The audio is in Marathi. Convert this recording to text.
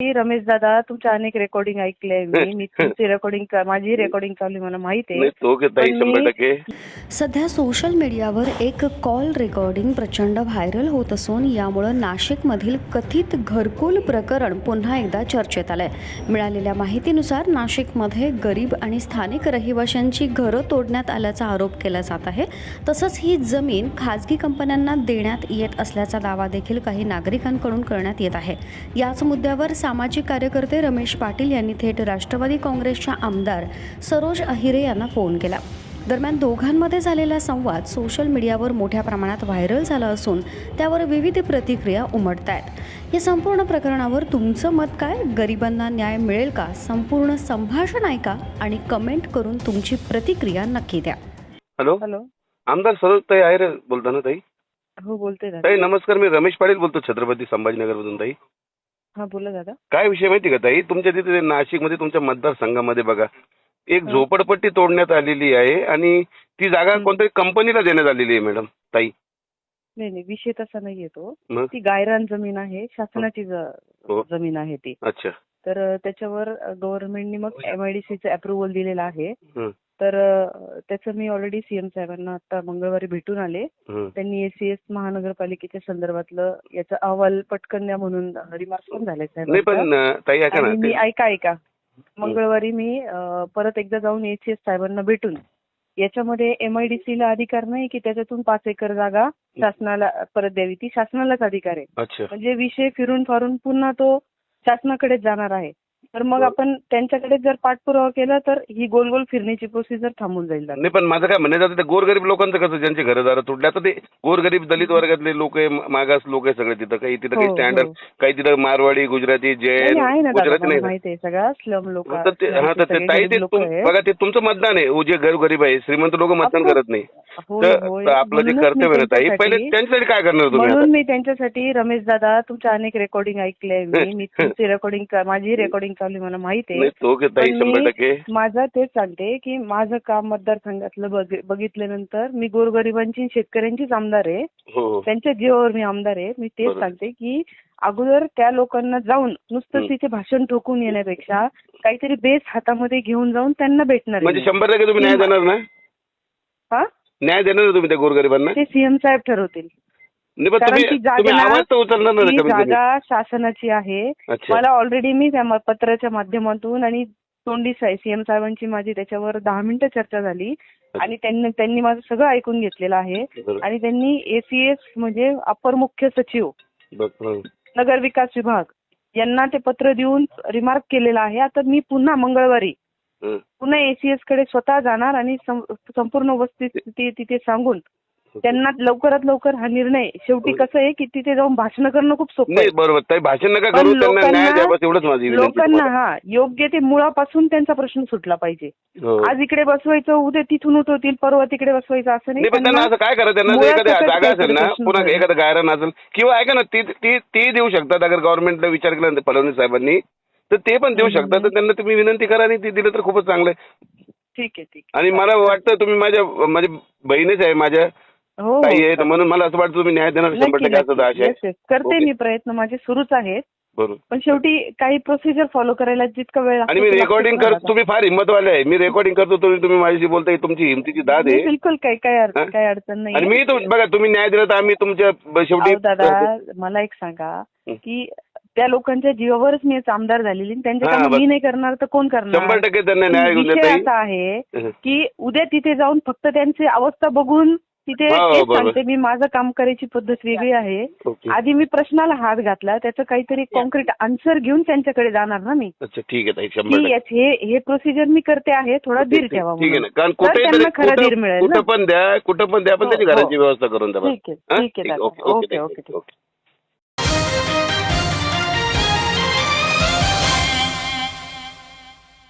रमेश दादा तुमच्या अनेक रेकॉर्डिंग ऐकले मी तुमची रेकॉर्डिंग माझी रेकॉर्डिंग चालू आहे मला माहिती आहे. तो घेताई 100%. सध्या सोशल मीडियावर एक कॉल रेकॉर्डिंग प्रचंड व्हायरल होत असून यामुळे नाशिकमधील कथित घरकुल प्रकरण पुन्हा एकदा चर्चेत आलंय. मिळालेल्या माहितीनुसार नाशिकमध्ये गरीब आणि स्थानिक रहिवाशांची घरं तोडण्यात आल्याचा आरोप केला जात आहे. तसंच ही जमीन खाजगी कंपन्यांना देण्यात येत असल्याचा दावा देखील काही नागरिकांकडून करण्यात येत आहे. याच मुद्द्यावर सामाजिक कार्यकर्ते रमेश पाटील यांनी थेट राष्ट्रवादी काँग्रेसच्या आमदार सरोज अहिरे यांना फोन केला. दरम्यान दोघांमध्ये झालेला संवाद सोशल मीडियावर मोठ्या प्रमाणात व्हायरल झाला असून त्यावर विविध प्रतिक्रिया उमटतायत. या संपूर्ण प्रकरणावर तुमचं मत काय? गरिबांना न्याय मिळेल का? संपूर्ण संभाषण ऐका आणि कमेंट करून तुमची प्रतिक्रिया नक्की द्या. हॅलो, हॅलो, आमदार सरोज ताई आहे बोलता ना ताई? हो बोलते दादा. ताई नमस्कार, मी रमेश पाटील बोलतो छत्रपती संभाजीनगरमधून. ताई हा बोला दादा. काय विषय माहिती का ताई, तुमच्या तिथे नाशिकमध्ये तुमच्या मतदारसंघामध्ये बघा एक झोपडपट्टी तोडण्यात आलेली आहे आणि ती जागा कोणत्याही कंपनीला देण्यात आलेली आहे मॅडम ताई. नाही विषय तसा नाही येतो. मग? ती गायरान जमीन आहे, शासनाची हो. जमीन आहे ती. अच्छा. तर त्याच्यावर गव्हर्नमेंटने मग MIDCचं अप्रुव्हल दिलेलं आहे. हं, तर त्याचं मी ऑलरेडी सीएम साहेबांना आता मंगळवारी भेटून आले. हं. त्यांनी ACS महानगरपालिकेच्या संदर्भातलं याचा अहवाल पटकन द्या म्हणून रिमार्क्स पण झाले नाही पण साहेब. ताई ऐका ना, मी ऐका मंगळवारी मी परत एकदा जाऊन ACS साहेबांना भेटून याच्यामध्ये MIDCला अधिकार नाही की त्याच्यातून 5 एकर जागा शासनाला परत द्यावी, ती शासनालाच अधिकार आहे. अच्छा. म्हणजे विषय फिरून फारून पुन्हा तो शासनाकडेच जाणार आहे. तर मग आपण त्यांच्याकडे जर पाठपुरावा केला तर ही गोल गोल फिरण्याची प्रोसिजर थांबून जाईल. नाही पण माझं काय म्हणणं जातं, गोरगरीब लोकांचं कसं ज्यांचे घरदार तुटले, आता ते गोरगरीब दलित वर्गातले लोक आहे, मागास लोक आहे सगळे तिथं. काही तिथं काही स्टँडर्ड, काही तिथं मारवाडी, गुजराती, जैन, आहे ना गुजराती दादा, नाही. माहिती आहे सगळं स्लम लोक. ताई ते बघा, ते तुमचं मतदान आहे. जे गरीब आहे, श्रीमंत लोक मतदान करत नाही. तर आपलं जे कर्तव्य आहे ताई, पहिले त्यांच्यासाठी काय करणार तुम्ही? म्हणून मी त्यांच्यासाठी रमेश दादा तुमच्या अनेक रेकॉर्डिंग ऐकले मी तुमची रेकॉर्डिंग माझी रेकॉर्डिंग चालू आहे मला माहिती आहे. तो घेताई 100%. माझं तेच सांगते की माझं काम मतदारसंघातलं बघितल्यानंतर मी गोरगरिबांची शेतकऱ्यांचीच आमदार आहे. हो. त्यांच्या जीवावर मी आमदार आहे. मी तेच सांगते की अगोदर त्या लोकांना जाऊन नुसतं तिथे भाषण ठोकून येण्यापेक्षा काहीतरी बेस हातामध्ये घेऊन जाऊन त्यांना भेटणार. म्हणजे 100% तुम्ही न्याय देणार ना? हा, न्याय देणार ना तुम्ही त्या गोरगरिबांना? ते सीएम साहेब ठरवतील. कारण ती आवाज तर उचलणार ना? जागा शासनाची आहे. मला ऑलरेडी मी त्या पत्राच्या माध्यमातून आणि तोंडी सीएम साहेबांची माझी त्याच्यावर 10 मिनिटं चर्चा झाली आणि त्यांनी माझं सगळं ऐकून घेतलेलं आहे. आणि त्यांनी ACS म्हणजे अपर मुख्य सचिव नगर विकास विभाग यांना ते पत्र देऊन रिमार्क केलेला आहे. आता मी पुन्हा मंगळवारी पुन्हा ACS कडे स्वतः जाणार आणि संपूर्ण वस्तुस्थिती तिथे सांगून त्यांना लवकरात लवकर हा निर्णय. शेवटी कसं आहे की तिथे जाऊन भाषण करणं खूप सोपं आहे. बरोबर, भाषण नका करू, त्यांना न्याय द्या बस, एवढंच माझी विनंती. लोकांना योग्य ते मुळापासून त्यांचा प्रश्न सुटला पाहिजे. आज इकडे बसवायचं, उद्या तिथून उठवतील, परवा तिकडे बसवायचं असं नाही. पण त्यांना असं काय करायचं, त्यांना एखादी जागा असेल ना, पुन्हा एखादं गायरान असेल किंवा ऐका ना, ती देऊ शकतात. अगर गव्हर्नमेंटला विचार केला फडणवीस साहेबांनी तर ते पण देऊ शकतात. तर त्यांना तुम्ही विनंती करा आणि ती दिलं तर खूपच चांगलं आहे. ठीक आहे. आणि मला वाटतं तुम्ही माझ्या बहिणीच आहे, माझ्या ताई आहे, म्हणून मला असं वाटतं तुम्ही न्याय देणार 100%. करते मी प्रयत्न, माझे सुरूच आहेत. बरोबर. पण शेवटी काही प्रोसिजर फॉलो करायला जितका वेळ आणि मी रेकॉर्डिंग करतो, तुम्ही फार हिंमतवाले आहे. मी रेकॉर्डिंग करतो, तुम्ही माझ्याशी बोलताय, तुमची हिमतीची दाद आहे. बिलकुल काही अडचण नाही. आणि मी बघा, तुम्ही न्याय दिला तर आम्ही तुमच्या शेवटी. दादा मला एक सांगा की त्या लोकांच्या जीवावरच मी आमदार झालेली, त्यांच्या कामं मी नाही करणार तर कोण करणार? 100% त्यांना न्याय घेऊन विषय असा आहे की उद्या तिथे जाऊन फक्त त्यांची अवस्था बघून तिथे सांगते मी, माझं काम करायची पद्धत वेगळी आहे. आधी मी प्रश्नाला हात घातला, त्याचं काहीतरी कॉन्क्रीट आन्सर घेऊन त्यांच्याकडे जाणार ना मी. अच्छा, ठीक आहे. 100% हे प्रोसिजर मी करते आहे. थोडा धीर ठेवा. ठीक आहे ना, कारण खरा धीर मिळेल. कुठं पण द्या, पण त्यांनी घराची व्यवस्था करून द्या. ठीक आहे. ओके.